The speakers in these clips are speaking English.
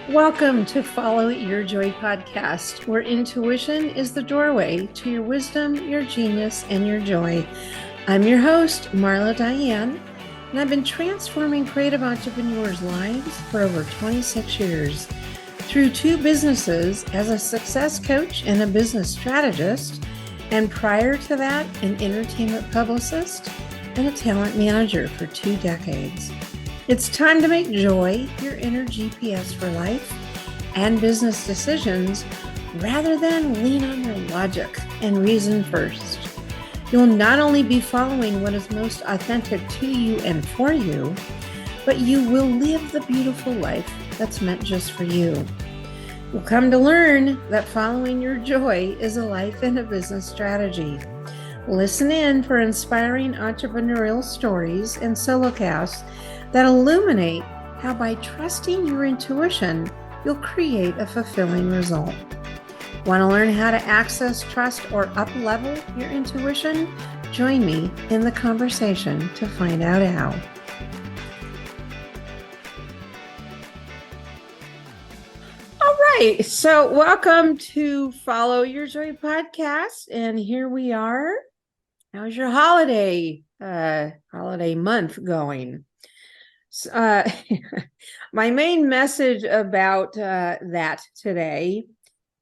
Welcome to Follow Your Joy podcast, where intuition is the doorway to your wisdom, your genius, and your joy. I'm your host, Marla Diane, and I've been transforming creative entrepreneurs' lives for over 26 years. Through 2 businesses as a success coach and a business strategist, and prior to that, an entertainment publicist and a talent manager for 2 decades. It's time to make joy your inner GPS for life and business decisions rather than lean on your logic and reason first. You'll not only be following what is most authentic to you and for you, but you will live the beautiful life that's meant just for you. You'll come to learn that following your joy is a life and a business strategy. Listen in for inspiring entrepreneurial stories and solocasts that illuminate how by trusting your intuition, you'll create a fulfilling result. Want to learn how to access, trust, or up-level your intuition? Join me in the conversation to find out how. All right, so welcome to Follow Your Joy podcast, and here we are. How's your holiday month going? My main message about that today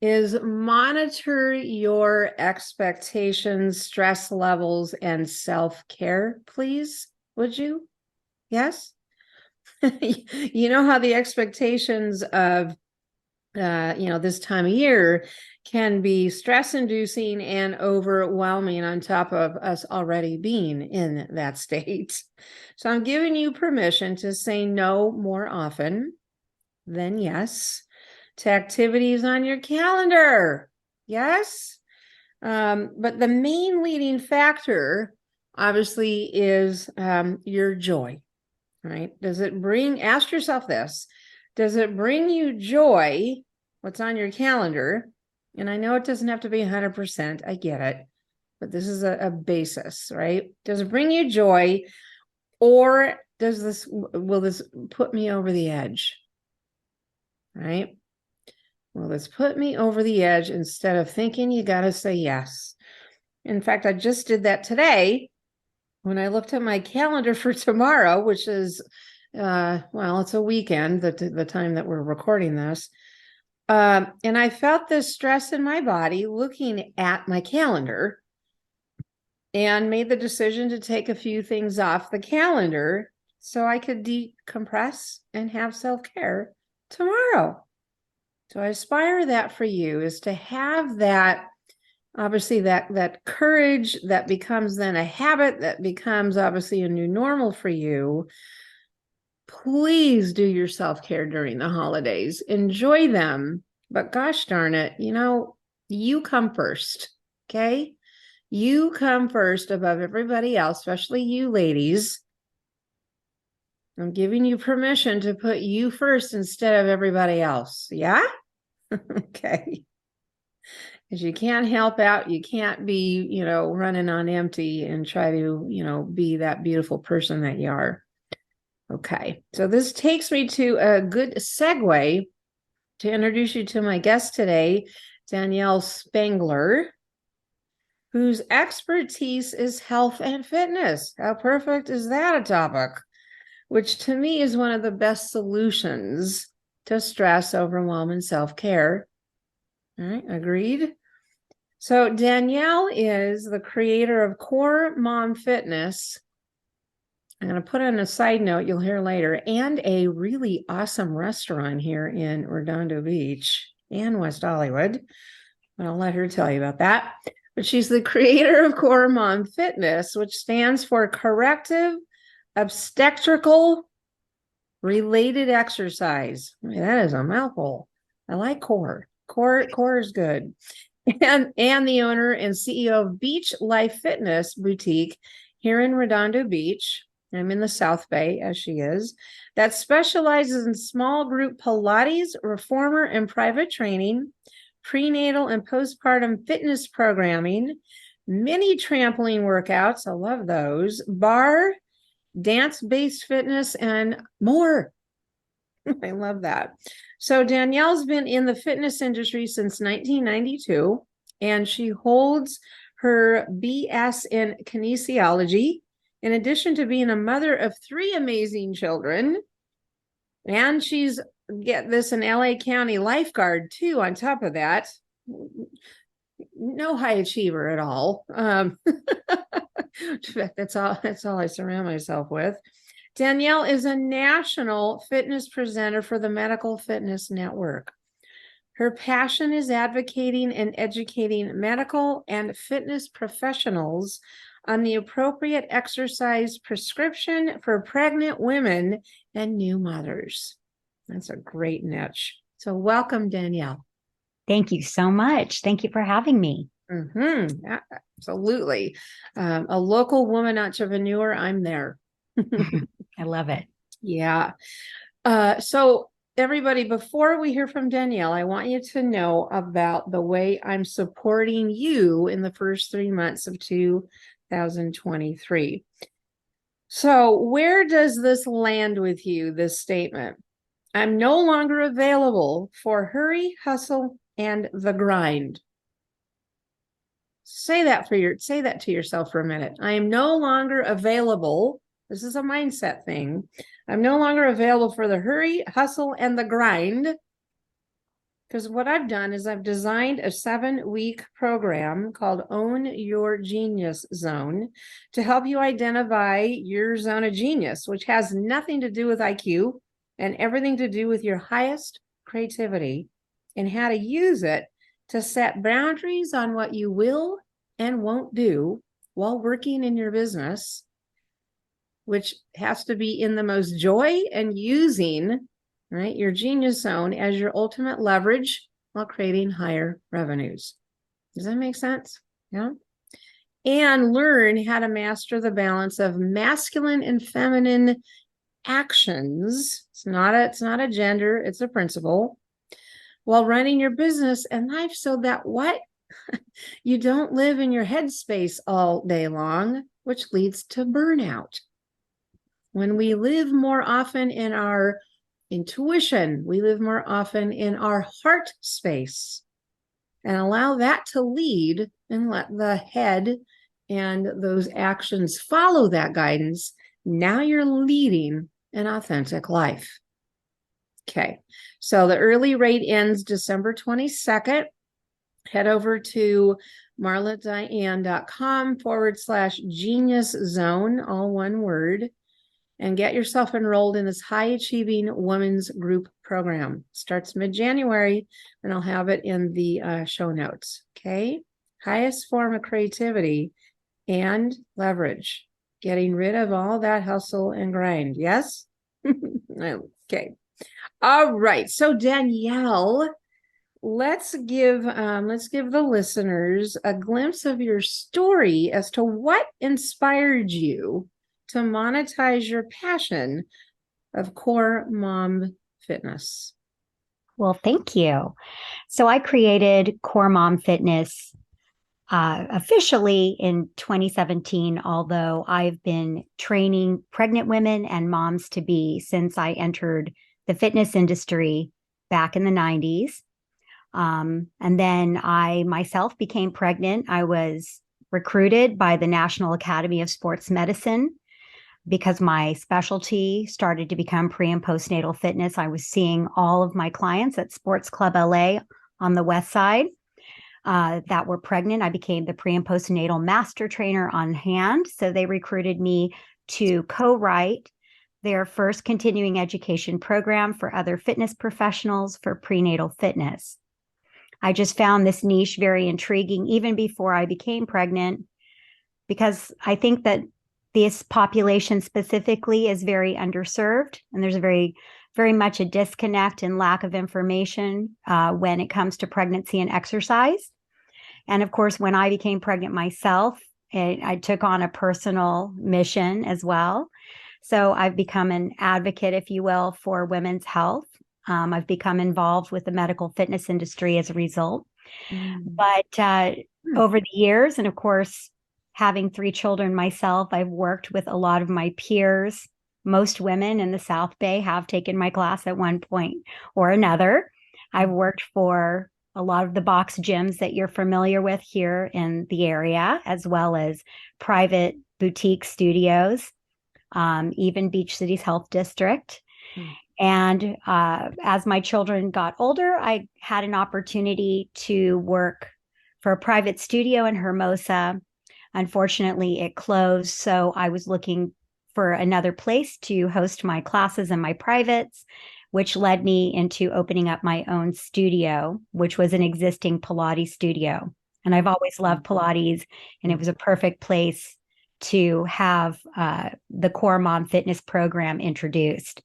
is monitor your expectations, stress levels, and self-care, please. Would you? Yes? You know how the expectations of this time of year can be stress-inducing and overwhelming on top of us already being in that state. So I'm giving you permission to say no more often than yes to activities on your calendar. Yes? But the main leading factor, obviously, is your joy, right? Ask yourself this, does it bring you joy, what's on your calendar? And I know it doesn't have to be 100%, I get it, but this is a basis, right? Does it bring you joy, or will this put me over the edge, right? Will this put me over the edge instead of thinking you got to say yes? In fact, I just did that today when I looked at my calendar for tomorrow, which is, it's a weekend, the time that we're recording this. And I felt this stress in my body looking at my calendar and made the decision to take a few things off the calendar so I could decompress and have self-care tomorrow. So I aspire that for you is to have that, obviously that courage that becomes then a habit that becomes obviously a new normal for you. Please do your self-care during the holidays. Enjoy them. But gosh darn it, you come first, okay? You come first above everybody else, especially you ladies. I'm giving you permission to put you first instead of everybody else. Yeah? Okay. Because you can't help out. You can't be, running on empty and try to, be that beautiful person that you are. Okay, so this takes me to a good segue to introduce you to my guest today, Danielle Spangler, whose expertise is health and fitness. How perfect is that a topic? Which to me is one of the best solutions to stress, overwhelm, and self-care. All right, agreed? So Danielle is the creator of Coremom Fitness. I'm going to put on a side note you'll hear later, and a really awesome restaurant here in Redondo Beach and West Hollywood. I'll let her tell you about that. But she's the creator of Coremom Fitness, which stands for Corrective Obstetrical Related Exercise. I mean, that is a mouthful. I like core. Core is good. And the owner and CEO of BLFB here in Redondo Beach. I'm in the South Bay, as she is, that specializes in small group Pilates, reformer, and private training, prenatal and postpartum fitness programming, mini trampoline workouts, I love those, barre, dance-based fitness, and more. I love that. So Danielle's been in the fitness industry since 1992, and she holds her BS in kinesiology, in addition to being a mother of 3 amazing children. And she's, get this, an LA County lifeguard too, on top of that. No high achiever at all. In fact, that's all I surround myself with. Danielle is a national fitness presenter for the Medical Fitness Network. Her passion is advocating and educating medical and fitness professionals on the appropriate exercise prescription for pregnant women and new mothers. That's a great niche. So welcome, Danielle. Thank you so much. Thank you for having me. Absolutely. A local woman entrepreneur, I'm there. I love it. Yeah. So everybody, before we hear from Danielle, I want you to know about the way I'm supporting you in the first 3 months of 2023. So where does this land with you, this statement? I'm no longer available for hurry, hustle, and the grind. Say that to yourself for a minute. I am no longer available. This is a mindset thing. I'm no longer available for the hurry, hustle, and the grind. Because what I've done is I've designed a 7-week program called Own Your Genius Zone to help you identify your zone of genius, which has nothing to do with IQ and everything to do with your highest creativity, and how to use it to set boundaries on what you will and won't do while working in your business, which has to be in the most joy, and using, right, your genius zone as your ultimate leverage while creating higher revenues. Does that make sense? Yeah. And learn how to master the balance of masculine and feminine actions. It's not a gender, it's a principle, while running your business and life, so that what? You don't live in your headspace all day long, which leads to burnout. When we live more often in our intuition, we live more often in our heart space, and allow that to lead, and let the head and those actions follow that guidance. Now you're leading an authentic life. Okay, so the early rate ends December 22nd. Head over to marladiane.com/genius zone, all one word, and get yourself enrolled in this high achieving women's group program. Starts mid-January, and I'll have it in the show notes. Okay, highest form of creativity and leverage, getting rid of all that hustle and grind. Yes. Okay. All right. So Danielle, let's give the listeners a glimpse of your story as to what inspired you to monetize your passion of Coremom Fitness. Well, thank you. So I created Coremom Fitness officially in 2017, although I've been training pregnant women and moms to be since I entered the fitness industry back in the 90s. And then I myself became pregnant. I was recruited by the National Academy of Sports Medicine because my specialty started to become pre and postnatal fitness. I was seeing all of my clients at Sports Club LA on the West Side that were pregnant. I became the pre and postnatal master trainer on hand. So they recruited me to co-write their first continuing education program for other fitness professionals for prenatal fitness. I just found this niche very intriguing even before I became pregnant, because I think that this population specifically is very underserved, and there's a very much a disconnect and lack of information when it comes to pregnancy and exercise. And of course, when I became pregnant myself, I took on a personal mission as well. So I've become an advocate, if you will, for women's health. I've become involved with the medical fitness industry as a result. But over the years, and of course, having 3 children myself, I've worked with a lot of my peers, most women in the South Bay have taken my class at one point or another. I've worked for a lot of the box gyms that you're familiar with here in the area, as well as private boutique studios, even Beach City's Health District. And as my children got older, I had an opportunity to work for a private studio in Hermosa. Unfortunately, it closed, so I was looking for another place to host my classes and my privates, which led me into opening up my own studio, which was an existing Pilates studio. And I've always loved Pilates, and it was a perfect place to have the Coremom Fitness program introduced.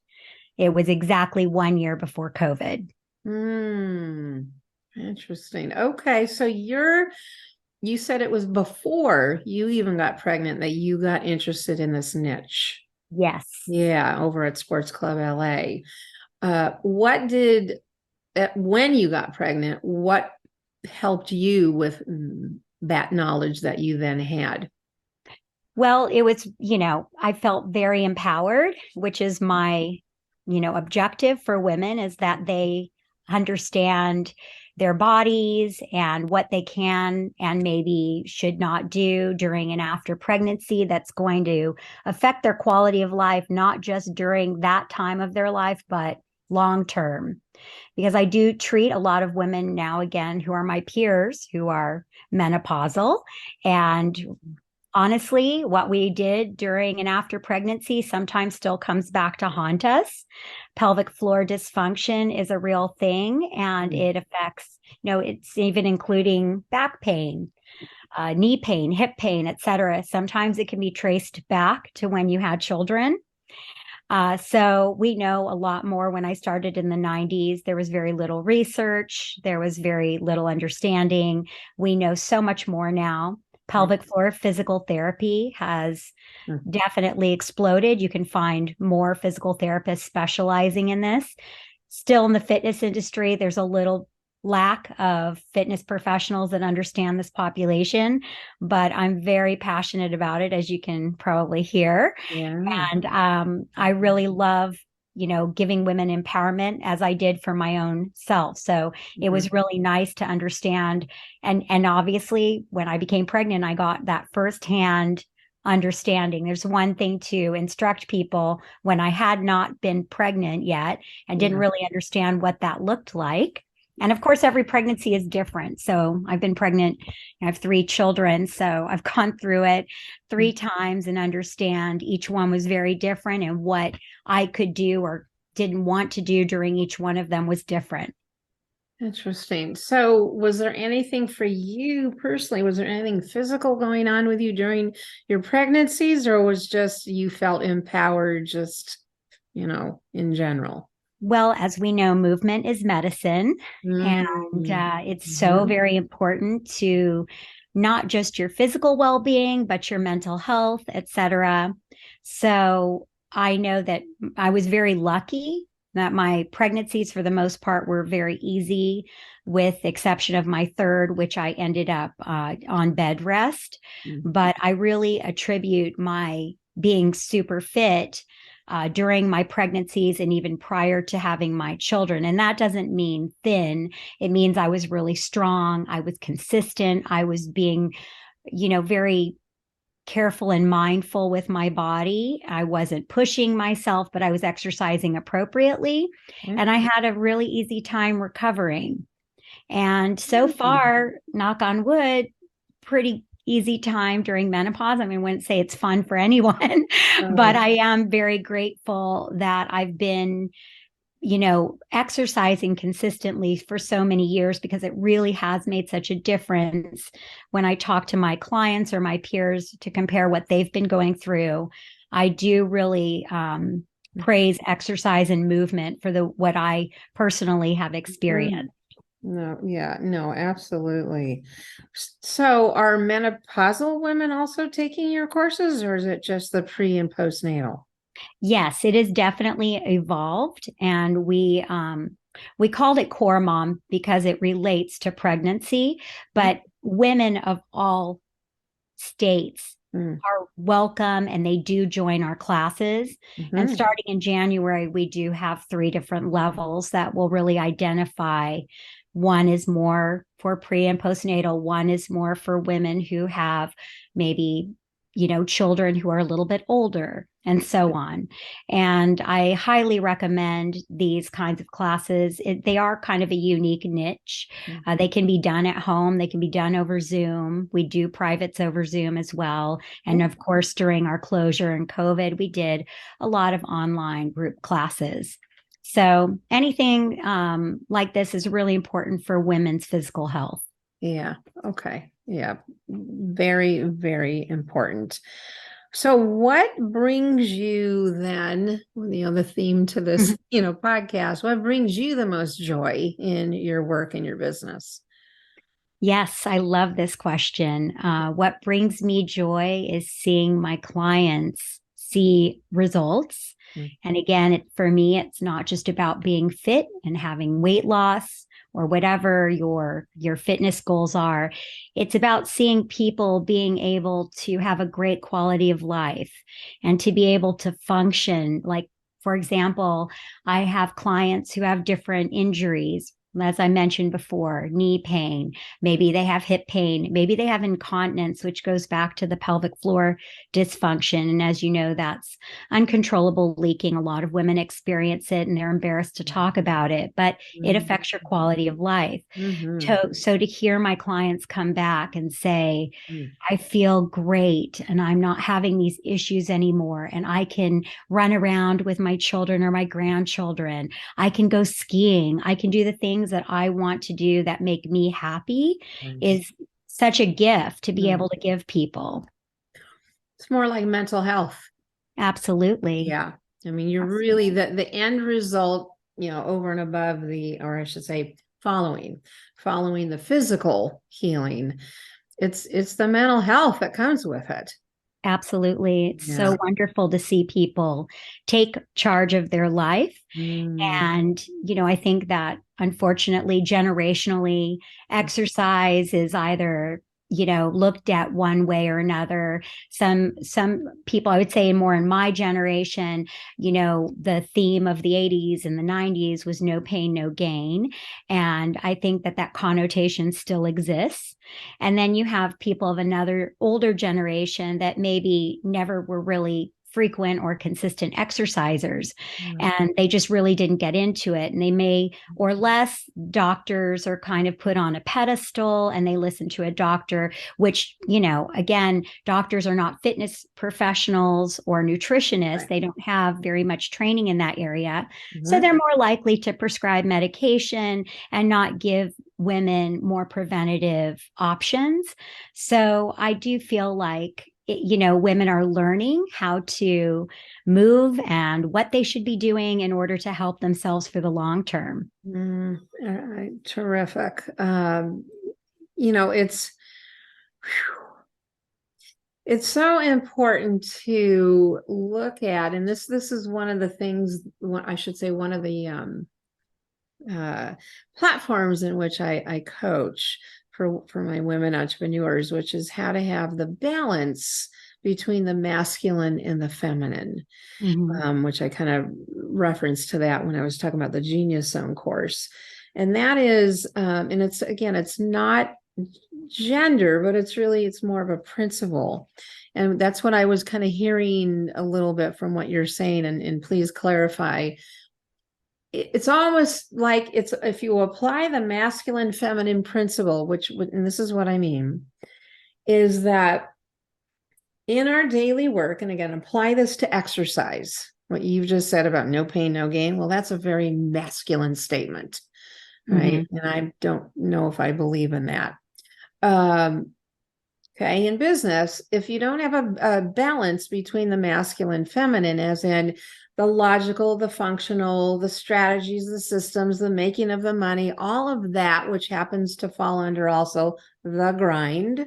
It was exactly 1 year before COVID. Interesting. Okay, so you said it was before you even got pregnant that you got interested in this niche. Yes. Yeah, over at Sports Club LA. When you got pregnant, what helped you with that knowledge that you then had? Well, it was, I felt very empowered, which is my, objective for women, is that they understand their bodies and what they can and maybe should not do during and after pregnancy that's going to affect their quality of life, not just during that time of their life, but long term. Because I do treat a lot of women now, again, who are my peers, who are menopausal. And honestly, what we did during and after pregnancy sometimes still comes back to haunt us. Pelvic floor dysfunction is a real thing, and it affects, it's even including back pain, knee pain, hip pain, et cetera. Sometimes it can be traced back to when you had children. So we know a lot more. When I started in the 90s, there was very little research. There was very little understanding. We know so much more now. Pelvic floor physical therapy has definitely exploded. You can find more physical therapists specializing in this. Still in the fitness industry, there's a little lack of fitness professionals that understand this population, but I'm very passionate about it, as you can probably hear. Yeah. And I really love giving women empowerment, as I did for my own self. So it was really nice to understand. And obviously, when I became pregnant, I got that firsthand understanding. There's one thing to instruct people when I had not been pregnant yet and didn't really understand what that looked like. And of course, every pregnancy is different. So I've been pregnant, I have 3 children. So I've gone through it 3 times and understand each one was very different, and what I could do or didn't want to do during each one of them was different. Interesting. So was there anything for you personally? Was there anything physical going on with you during your pregnancies, or was just you felt empowered just, in general? Well, as we know, movement is medicine, and it's so very important to not just your physical well-being, but your mental health, et cetera. So I know that I was very lucky that my pregnancies, for the most part, were very easy, with the exception of my third, which I ended up on bed rest. But I really attribute my being super fit during my pregnancies and even prior to having my children. And that doesn't mean thin. It means I was really strong. I was consistent. I was being, very careful and mindful with my body. I wasn't pushing myself, but I was exercising appropriately. And I had a really easy time recovering. And so far, knock on wood, pretty easy time during menopause. I mean, I wouldn't say it's fun for anyone, but I am very grateful that I've been, exercising consistently for so many years, because it really has made such a difference when I talk to my clients or my peers to compare what they've been going through. I do really praise exercise and movement for what I personally have experienced. No, absolutely. So are menopausal women also taking your courses, or is it just the pre and postnatal? Yes, it is definitely evolved, and we called it Coremom because it relates to pregnancy, but women of all states are welcome, and they do join our classes. And Mhm. starting in January, we do have 3 different levels that will really identify. One is more for pre and postnatal, one is more for women who have maybe, children who are a little bit older, and so on. And I highly recommend these kinds of classes. They are kind of a unique niche. They can be done at home, they can be done over Zoom. We do privates over Zoom as well. And of course, during our closure and COVID, we did a lot of online group classes. So anything like this is really important for women's physical health. Yeah. Okay. Yeah. Very, very important. So what brings you then, the theme to this, podcast, what brings you the most joy in your work and your business? Yes, I love this question. What brings me joy is seeing my clients see results. And again, for me, it's not just about being fit and having weight loss or whatever your fitness goals are. It's about seeing people being able to have a great quality of life and to be able to function. Like, for example, I have clients who have different injuries. As I mentioned before, knee pain, maybe they have hip pain, maybe they have incontinence, which goes back to the pelvic floor dysfunction. And as you know, that's uncontrollable leaking. A lot of women experience it and they're embarrassed to talk about it, but it affects your quality of life. So to hear my clients come back and say, I feel great and I'm not having these issues anymore, and I can run around with my children or my grandchildren. I can go skiing. I can do the things that I want to do that make me happy is such a gift to be able to give people. It's more like mental health. Absolutely. Yeah. I mean, you're really the end result, over and above or I should say, following the physical healing. It's the mental health that comes with it. Absolutely. It's so wonderful to see people take charge of their life. And, I think that unfortunately, generationally, exercise is either, looked at one way or another. Some people, I would say more in my generation, the theme of the 80s and the 90s was no pain, no gain. And I think that connotation still exists. And then you have people of another older generation that maybe never were really frequent or consistent exercisers, and they just really didn't get into it. And they may, or less, doctors are kind of put on a pedestal and they listen to a doctor, which, again, doctors are not fitness professionals or nutritionists. They don't have very much training in that area. So they're more likely to prescribe medication and not give women more preventative options. So I do feel like women are learning how to move and what they should be doing in order to help themselves for the long term. Terrific. It's so important to look at, and this is one of the things, I should say, one of the platforms in which I coach for my women entrepreneurs, which is how to have the balance between the masculine and the feminine, which I kind of referenced to that when I was talking about the Genius Zone course. And that is, and it's not gender, but it's more of a principle. And that's what I was kind of hearing a little bit from what you're saying. And please clarify. It's almost like if you apply the masculine feminine principle, and this is what I mean, is that in our daily work, and again, apply this to exercise, what you've just said about no pain, no gain. Well, that's a very masculine statement, right? And I don't know if I believe in that. Okay. In business, if you don't have a balance between the masculine, feminine, as in the logical, the functional, the strategies, the systems, the making of the money, all of that, which happens to fall under also the grind,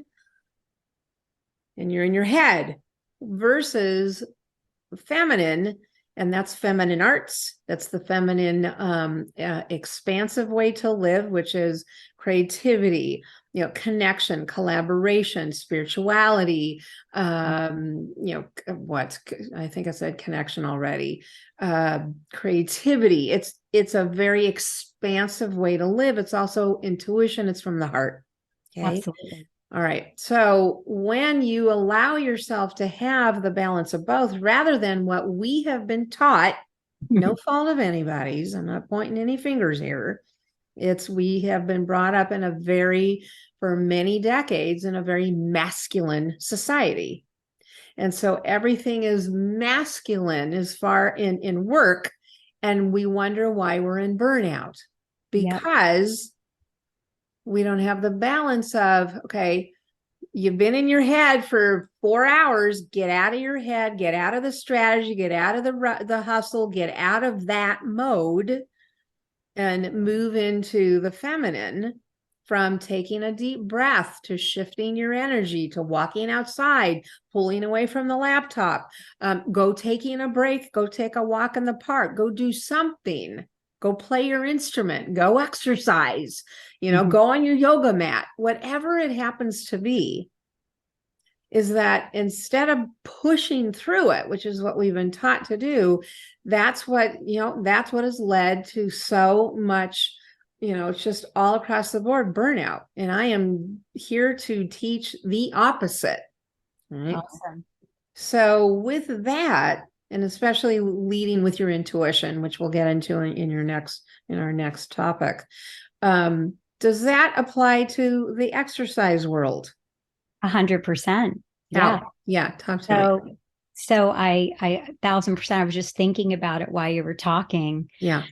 and you're in your head, versus feminine And that's feminine arts. That's the feminine, expansive way to live, which is creativity, connection, collaboration, spirituality. What I think I said connection already. Creativity. It's a very expansive way to live. It's also intuition. It's from the heart. Okay. Absolutely. All right. So when you allow yourself to have the balance of both, rather than what we have been taught, no fault of anybody's, I'm not pointing any fingers here. We have been brought up for many decades, in a very masculine society. And so everything is masculine as far in work. And we wonder why we're in burnout, because we don't have the balance of, okay, you've been in your head for 4 hours, get out of your head, get out of the strategy, get out of the hustle, get out of that mode and move into the feminine, from taking a deep breath to shifting your energy to walking outside, pulling away from the laptop, go taking a break, go take a walk in the park, go do something. Go play your instrument, go exercise, go on your yoga mat, whatever it happens to be, is that instead of pushing through it, which is what we've been taught to do, that's what has led to so much, it's just all across the board burnout. And I am here to teach the opposite. Right? Awesome. So with that, and especially leading with your intuition, which we'll get into in our next topic. Does that apply to the exercise world? 100%. Yeah. Yeah. Talk to me. So I 1,000%, I was just thinking about it while you were talking. Yeah.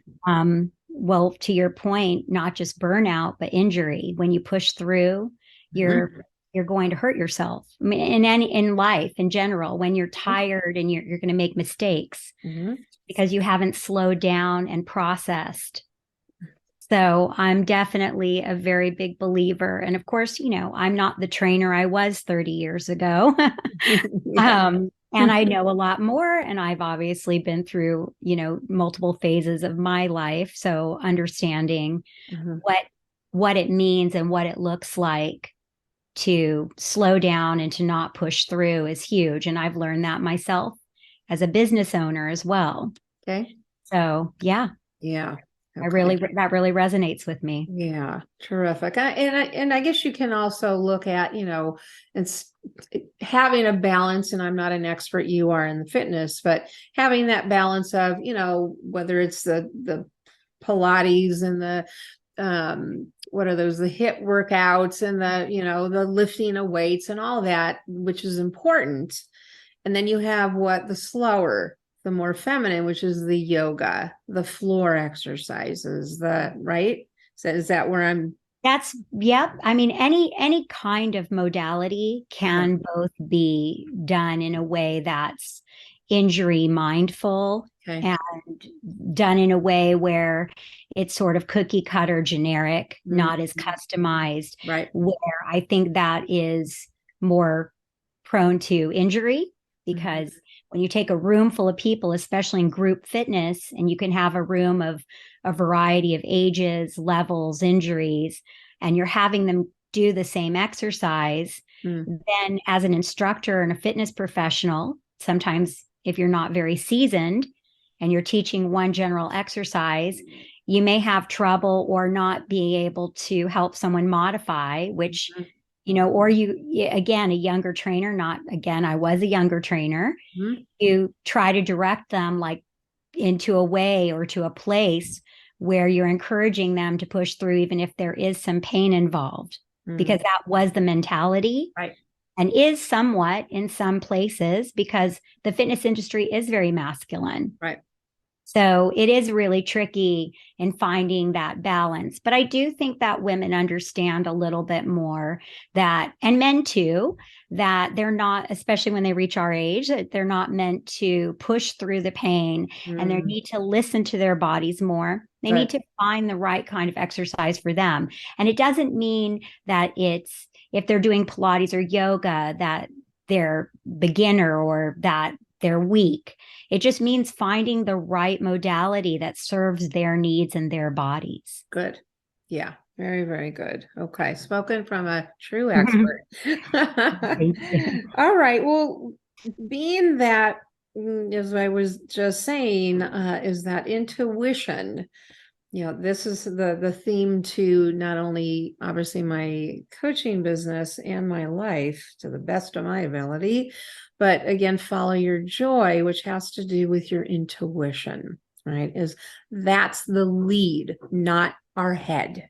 Well, to your point, not just burnout, but injury. When you push through, you're going to hurt yourself. I mean, in life in general, when you're tired and you're going to make mistakes because you haven't slowed down and processed. So I'm definitely a very big believer. And of course, I'm not the trainer I was 30 years ago. And I know a lot more. And I've obviously been through, multiple phases of my life. So understanding what it means and what it looks like to slow down and to not push through is huge. And I've learned that myself as a business owner as well. Okay. So, yeah. Yeah. Okay. That really resonates with me. Yeah. Terrific. And I guess you can also look at, it's having a balance, and I'm not an expert, you are in the fitness, but having that balance of, whether it's the Pilates and the, what are those, the HIIT workouts and the lifting of weights and all that, which is important. And then you have the slower, the more feminine, which is the yoga, the floor exercises, right? So is that where I'm? Yep. I mean, any kind of modality can both be done in a way that's injury mindful and done in a way where it's sort of cookie cutter generic, not as customized, right? Where I think that is more prone to injury, because when you take a room full of people, especially in group fitness, and you can have a room of a variety of ages, levels, injuries, and you're having them do the same exercise, then as an instructor and a fitness professional, sometimes if you're not very seasoned and you're teaching one general exercise, you may have trouble or not being able to help someone modify, which, or you, again, a younger trainer, I was a younger trainer, you try to direct them like into a way or to a place where you're encouraging them to push through, even if there is some pain involved, because that was the mentality. Right. And is somewhat in some places, because the fitness industry is very masculine. Right. So it is really tricky in finding that balance. But I do think that women understand a little bit more that, and men too, that they're not, especially when they reach our age, that they're not meant to push through the pain and they need to listen to their bodies more. They need to find the right kind of exercise for them. And it doesn't mean that if they're doing Pilates or yoga, that they're beginner or that they're weak. It just means finding the right modality that serves their needs and their bodies. Good. Yeah. Very, very good. Okay. Spoken from a true expert. Thank you. All right. Well, being that, as I was just saying, is that intuition. This is the theme to not only obviously my coaching business and my life to the best of my ability, but again, follow your joy, which has to do with your intuition, right? That's the lead, not our head,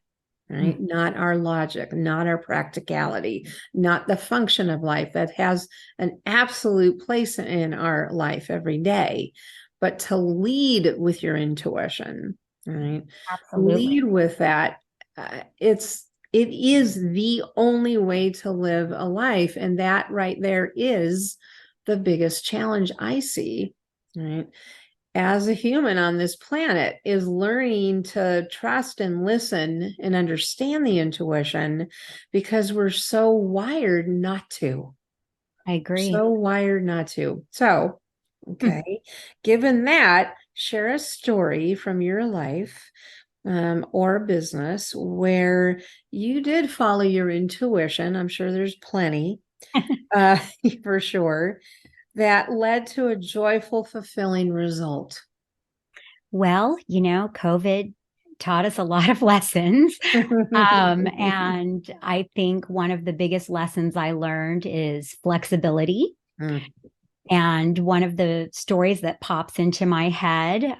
right? Not our logic, not our practicality, not the function of life that has an absolute place in our life every day, but to lead with your intuition. Right. Absolutely. Lead with that. It is the only way to live a life. And that right there is the biggest challenge I see, right? As a human on this planet is learning to trust and listen and understand the intuition because we're so wired not to. I agree. So wired not to. So, okay. Given that, share a story from your life or business where you did follow your intuition. I'm sure there's plenty for sure that led to a joyful, fulfilling result. Well, COVID taught us a lot of lessons. And I think one of the biggest lessons I learned is flexibility. And one of the stories that pops into my head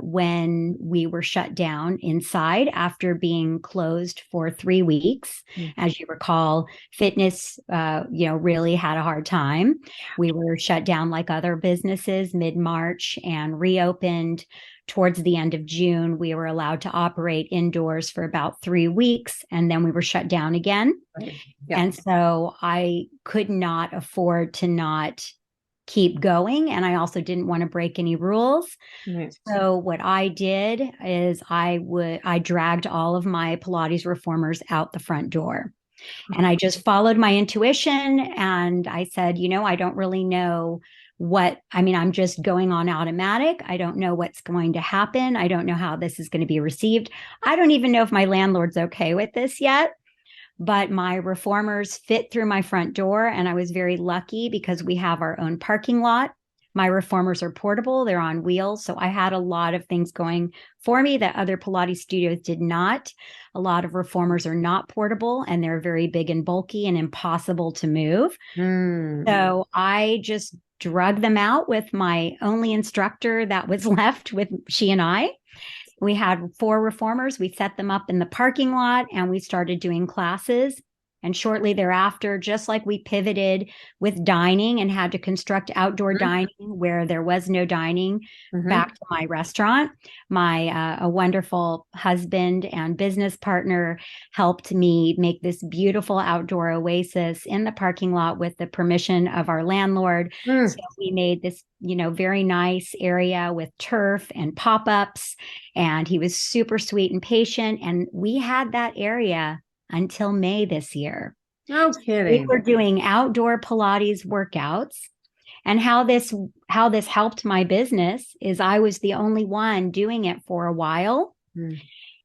when we were shut down inside after being closed for 3 weeks, as you recall, fitness, really had a hard time. We were shut down like other businesses mid-March and reopened towards the end of June. We were allowed to operate indoors for about 3 weeks, and then we were shut down again. Right. Yeah. And so I could not afford to not keep going. And I also didn't want to break any rules. Right. So what I did is I dragged all of my Pilates reformers out the front door. And I just followed my intuition. And I said, I don't really know I'm just going on automatic. I don't know what's going to happen. I don't know how this is going to be received. I don't even know if my landlord's okay with this yet. But my reformers fit through my front door, and I was very lucky because we have our own parking lot. My reformers are portable. They're on wheels. So I had a lot of things going for me that other Pilates studios did not. A lot of reformers are not portable, and they're very big and bulky and impossible to move. So I just drug them out with my only instructor that was left with she and I. We had 4 reformers. We set them up in the parking lot and we started doing classes. And shortly thereafter, just like we pivoted with dining and had to construct outdoor dining where there was no dining, back to my restaurant, a wonderful husband and business partner helped me make this beautiful outdoor oasis in the parking lot with the permission of our landlord. So we made this, very nice area with turf and pop-ups, and he was super sweet and patient. And we had that area until May this year. No kidding. We were doing outdoor Pilates workouts. And how this helped my business is I was the only one doing it for a while,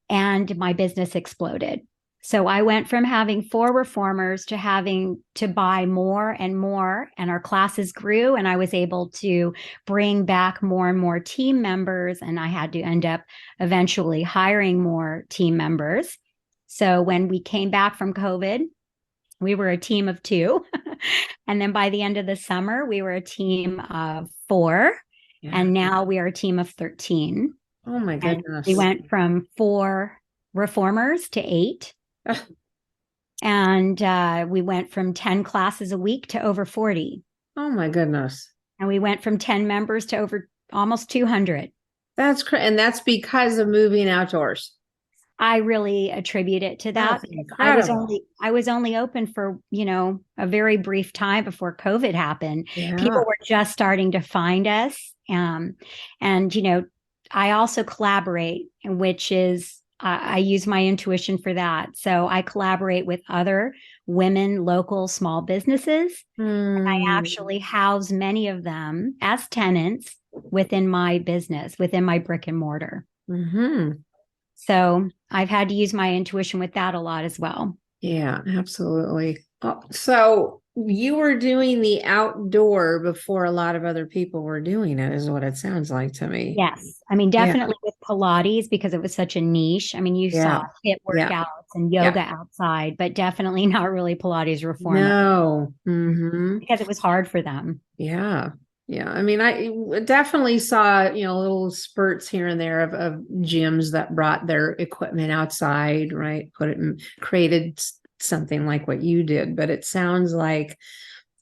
and my business exploded. So I went from having 4 reformers to having to buy more and more, and our classes grew, and I was able to bring back more and more team members, and I had to end up eventually hiring more team members. So when we came back from COVID, we were a team of 2. And then by the end of the summer, we were a team of 4. Yeah. And now we are a team of 13. Oh my goodness. And we went from 4 reformers to 8. And we went from 10 classes a week to over 40. Oh my goodness. And we went from 10 members to over almost 200. That's crazy. And that's because of moving outdoors. I really attribute it to that. I was only open for, a very brief time before COVID happened. Yeah. People were just starting to find us. And I also collaborate, which is I use my intuition for that. So I collaborate with other women, local small businesses. I Mm, actually house many of them as tenants within my business, within my brick and mortar. hmm. So I've had to use my intuition with that a lot as well. Yeah, absolutely. Oh, so you were doing the outdoor before a lot of other people were doing it, is what it sounds like to me. Yes. I mean, Yeah, definitely with Pilates because it was such a niche. I mean, you yeah, saw HIIT yeah, workouts and yeah. yoga outside, but definitely not really Pilates reformer No. Hmm. because it was hard for them. Yeah. Yeah. I mean, I definitely saw, little spurts here and there of gyms that brought their equipment outside, right? Put it in, created something like what you did, but it sounds like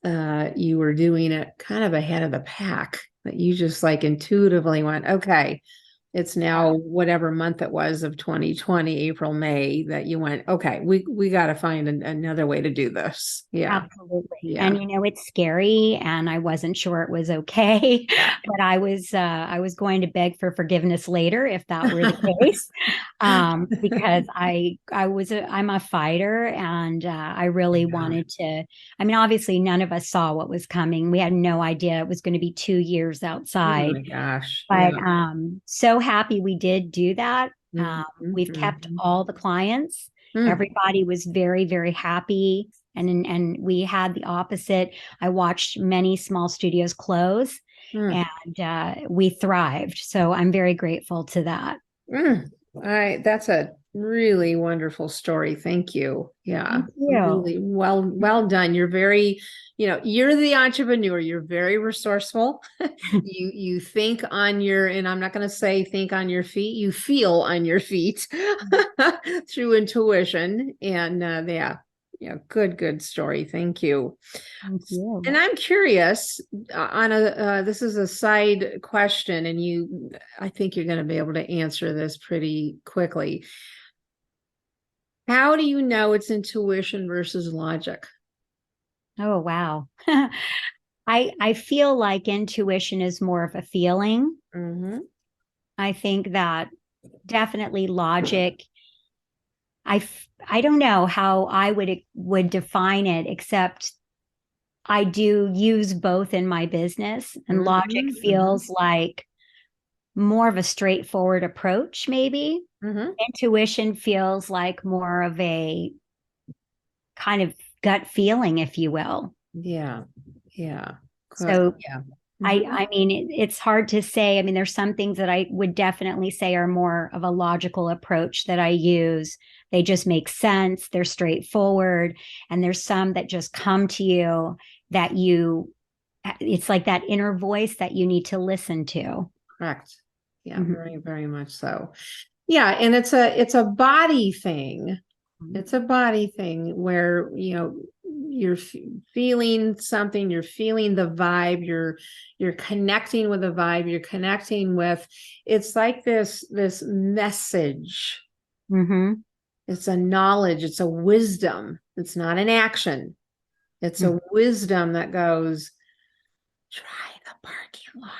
you were doing it kind of ahead of the pack, that you just like intuitively went, okay, it's now whatever month it was of 2020, April, May, that you went, okay, we got to find another way to do this. Yeah. Absolutely. Yeah. And it's scary and I wasn't sure it was okay, Yeah. but I was going to beg for forgiveness later if that were the case. Because I'm a fighter and I really Yeah. wanted to. I mean, obviously none of us saw what was coming. We had no idea it was going to be 2 years Oh outside. my gosh. But Yeah. so happy we did do that. We've kept Mhm. all the clients. Mm, Everybody was very, very happy. And we had the opposite. I watched many small studios close mm, and we thrived. So I'm very grateful to that. mm. That's a really wonderful story. Thank you. Yeah. Thank you. Really well done. You're very, you're the entrepreneur. You're very resourceful. You think on your, and I'm not going to say think on your feet, you feel on your feet through intuition. And yeah, yeah, good story. Thank you. Thank you. And I'm curious on this is a side question, and I think you're going to be able to answer this pretty quickly. How do you know it's intuition versus logic? Oh, wow. I feel like intuition is more of a feeling. Mm-hmm. I think that definitely logic. I don't know how I would define it, except I do use both in my business, and logic Mm-hmm. feels like more of a straightforward approach, maybe. Mm-hmm. Intuition feels like more of a kind of gut feeling, if you will. Yeah. Yeah. Good. So Yeah. I Mm-hmm. I mean it's hard to say. I mean, there's some things that I would definitely say are more of a logical approach that I use. They just make sense, they're straightforward, and there's some that just come to you that it's like that inner voice that you need to listen to. Correct. Yeah, Mhm. very, very much so. Yeah, and it's a body thing. It's a body thing where, you're feeling something, you're feeling the vibe, you're connecting with the vibe, you're connecting with, it's like this message. Mhm. It's a knowledge, it's a wisdom. It's not an action. It's Mhm. a wisdom that goes, try the parking lot.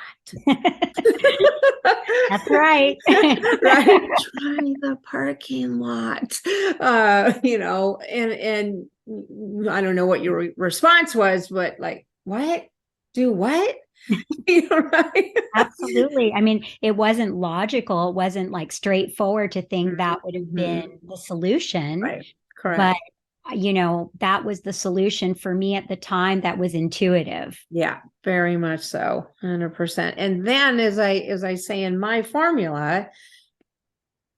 That's right. Right, try the parking lot. And I don't know what your response was, but like, what? Do what? Right. Absolutely. I mean, it wasn't logical. It wasn't like straightforward to think that would have been Mhm. the solution. Right. But, Correct. that was the solution for me at the time that was intuitive. Yeah, very much so. 100%. And then as I say in my formula,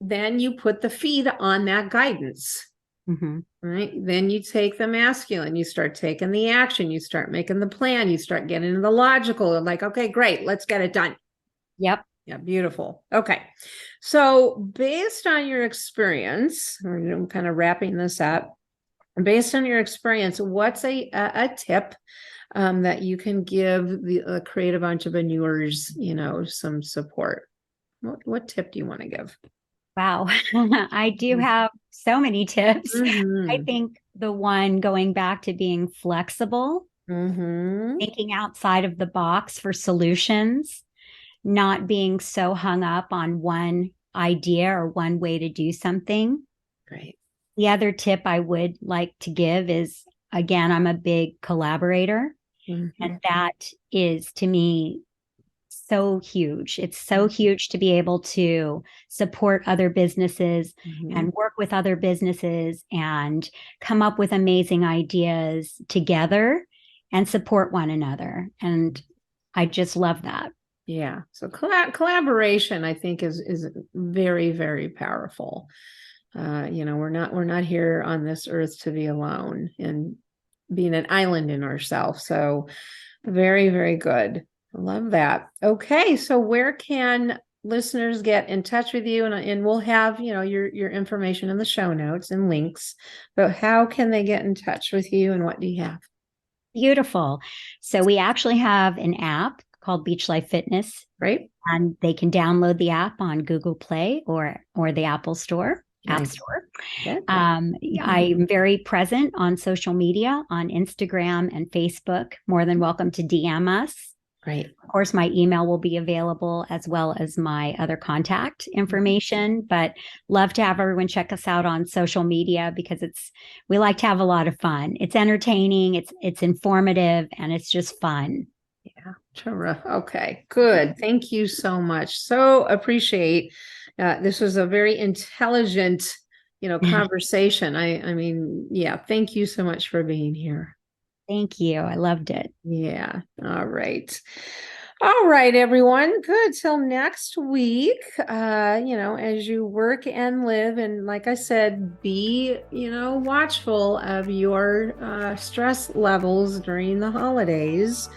then you put the feed on that guidance. Mhm. Right. Then you take the masculine, you start taking the action, you start making the plan, you start getting into the logical, like, okay, great, let's get it done. Yep. Yeah, beautiful. Okay. So, based on your experience, I'm kind of wrapping this up. Based on your experience, what's a tip that you can give the creative entrepreneurs, some support? What tip do you want to give? Wow. I do have so many tips. I Mm-hmm. think the one going back to being flexible, Mm-hmm. thinking outside of the box for solutions, not being so hung up on one idea or one way to do something. Great. The other tip I would like to give is, again, I'm a big collaborator, and that is, to me, so huge. It's so huge to be able to support other businesses and work with other businesses and come up with amazing ideas together and support one another. And I just love that. Yeah. So collaboration, I think, is very, very powerful. We're not here on this earth to be alone and being an island in ourselves. So very, very good. I love that. Okay. So where can listeners get in touch with you? And we'll have, your information in the show notes and links, but how can they get in touch with you and what do you have? Beautiful. So we actually have an app called Beach Life Fitness. Right. And they can download the app on Google Play or the Apple Store. App Store. I'm very present on social media, on Instagram and Facebook. More than welcome to DM us. Right. Of course, my email will be available as well as my other contact information, but love to have everyone check us out on social media because we like to have a lot of fun. It's entertaining, it's informative, and it's just fun. Yeah. Terrific. Okay, good. Thank you so much. So appreciate this was a very intelligent, conversation. I mean, yeah, thank you so much for being here. Thank you. I loved it. Yeah. All right. All right, everyone. Good. Till next week, as you work and live, and like I said, be, watchful of your stress levels during the holidays.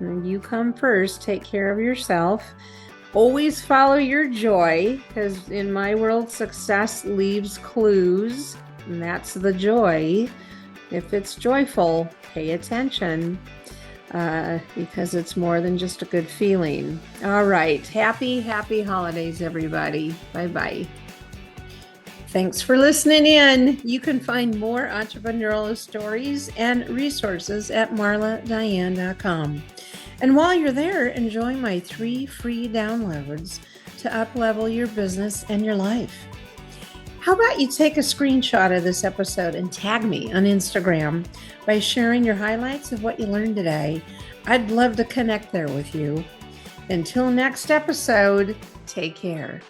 You come first, take care of yourself. Always follow your joy, because in my world, success leaves clues, and that's the joy. If it's joyful, pay attention, because it's more than just a good feeling. All right. Happy holidays, everybody. Bye-bye. Thanks for listening in. You can find more entrepreneurial stories and resources at marladiane.com. And while you're there, enjoy my 3 free downloads to up-level your business and your life. How about you take a screenshot of this episode and tag me on Instagram by sharing your highlights of what you learned today? I'd love to connect there with you. Until next episode, take care.